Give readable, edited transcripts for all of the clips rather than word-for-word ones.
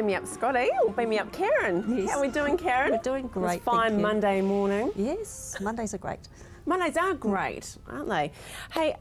beam me up, Scotty, or beam me up, Karen. Yes. How are we doing, Karen? We're doing great. It's fine Monday morning. Yes, Mondays are great. Mondays are great, aren't they? Hey,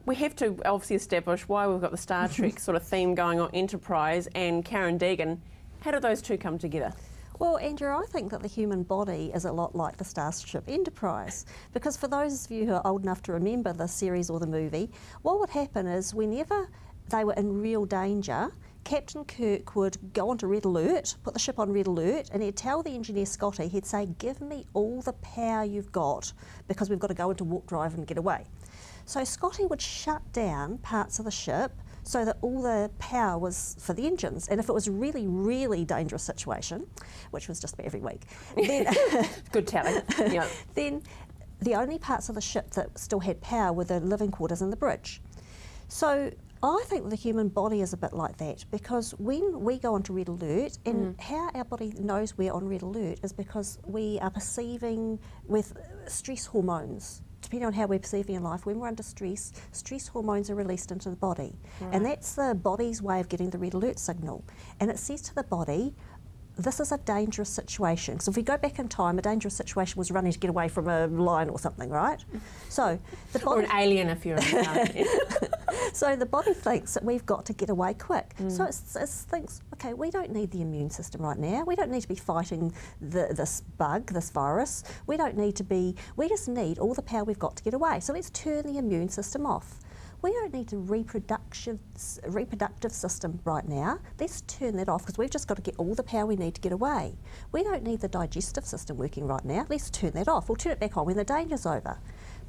we have to obviously establish why we've got the Star Trek sort of theme going on, Enterprise and Karen Degen. How do those two come together? Well, Andrew, I think that the human body is a lot like the Starship Enterprise, because for those of you who are old enough to remember the series or the movie, what would happen is whenever they were in real danger, Captain Kirk would go onto red alert, put the ship on red alert, and he'd tell the engineer Scotty, he'd say, give me all the power you've got, because we've got to go into warp drive and get away. So Scotty would shut down parts of the ship so that all the power was for the engines. And if it was a really, really dangerous situation, which was just about every week, then, good telling. Yep. Then the only parts of the ship that still had power were the living quarters and the bridge. So I think the human body is a bit like that, because when we go onto red alert, and how our body knows we're on red alert is because we are perceiving with stress hormones. Depending on how we're perceiving in life, when we're under stress, stress hormones are released into the body. Right. And that's the body's way of getting the red alert signal. And it says to the body, this is a dangerous situation. So if we go back in time, a dangerous situation was running to get away from a lion or something, right? So the body, or an alien if you're So the body thinks that we've got to get away quick. So it thinks, okay, we don't need the immune system right now. We don't need to be fighting this bug, this virus. We don't need to be, we just need all the power we've got to get away. So let's turn the immune system off. We don't need the reproductive system right now. Let's turn that off, because we've just got to get all the power we need to get away. We don't need the digestive system working right now. Let's turn that off. We'll turn it back on when the danger's over.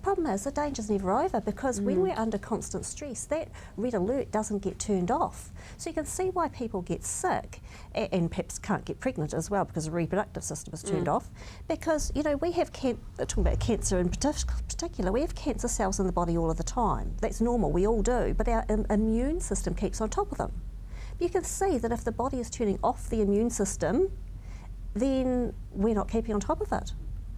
Problem is, the danger's never over, because when we're under constant stress, that red alert doesn't get turned off. So you can see why people get sick, and perhaps can't get pregnant as well, because the reproductive system is turned off. Because, you know, we have, talking about cancer in particular, we have cancer cells in the body all of the time. That's normal, we all do, but our immune system keeps on top of them. You can see that if the body is turning off the immune system, then we're not keeping on top of it.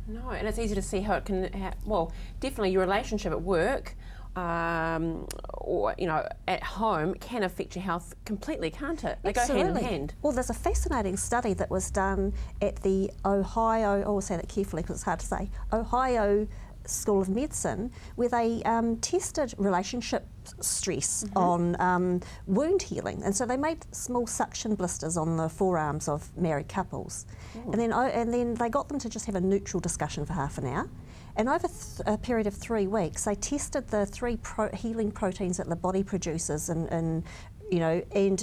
No, and it's easy to see how it can, well, definitely your relationship at work or, you know, at home can affect your health completely, can't it? They Absolutely. go hand in hand. Well, there's a fascinating study that was done at the Ohio, I'll say that carefully because it's hard to say, Ohio School of Medicine, where they tested relationship stress on wound healing, and so they made small suction blisters on the forearms of married couples, and then they got them to just have a neutral discussion for half an hour, and over a period of 3 weeks they tested the three healing proteins that the body produces, and you know, and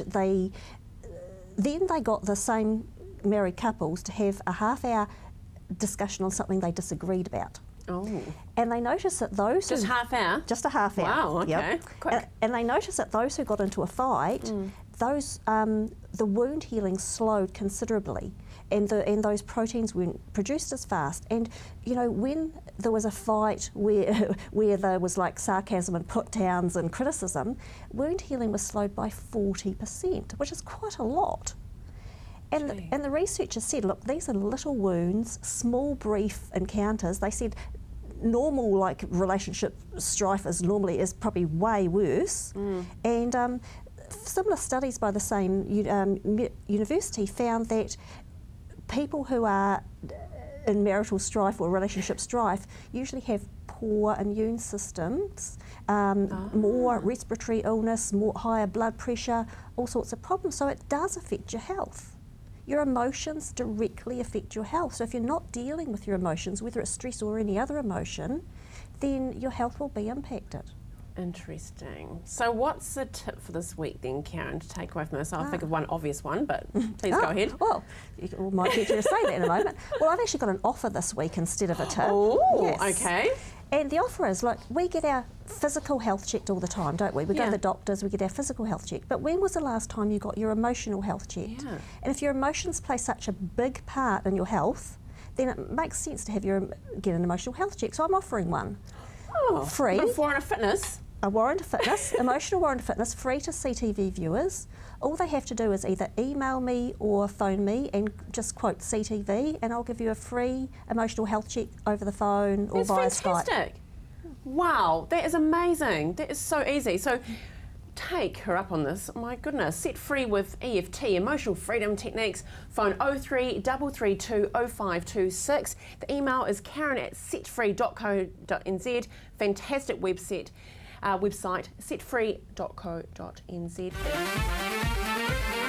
then they got the same married couples to have a half-hour discussion on something they disagreed about. Oh. And they noticed that those just half hour? Just a half hour. Wow, okay. Yep. Quick. And they noticed that those who got into a fight, those the wound healing slowed considerably, and those proteins weren't produced as fast. And you know, when there was a fight where there was like sarcasm and put downs and criticism, wound healing was slowed by 40%, which is quite a lot. And the researchers said, look, these are little wounds, small brief encounters. They said normal, like, relationship strife is probably way worse. And similar studies by the same university found that people who are in marital strife or relationship strife usually have poor immune systems, more respiratory illness, higher blood pressure, all sorts of problems. So it does affect your health. Your emotions directly affect your health. So if you're not dealing with your emotions, whether it's stress or any other emotion, then your health will be impacted. Interesting. So what's the tip for this week then, Karen, to take away from this? I'll think of one obvious one, but please go ahead. Well, might get you to say that in a moment. Well, I've actually got an offer this week instead of a tip. Oh, yes. Okay. And the offer is, like, we get our physical health checked all the time, don't we? We go to the doctors, we get our physical health checked. But when was the last time you got your emotional health checked? Yeah. And if your emotions play such a big part in your health, then it makes sense to have get an emotional health check. So I'm offering one. Oh, free. A warrant of fitness. A warrant of fitness, emotional warrant of fitness, free to CTV viewers. All they have to do is either email me or phone me and just quote CTV, and I'll give you a free emotional health check over the phone or via Skype. That's fantastic. Wow, that is amazing. That is so easy. So take her up on this. My goodness, set free with EFT, emotional freedom techniques. Phone 03 332 0526. The email is karen@setfree.co.nz. Fantastic website, setfree.co.nz.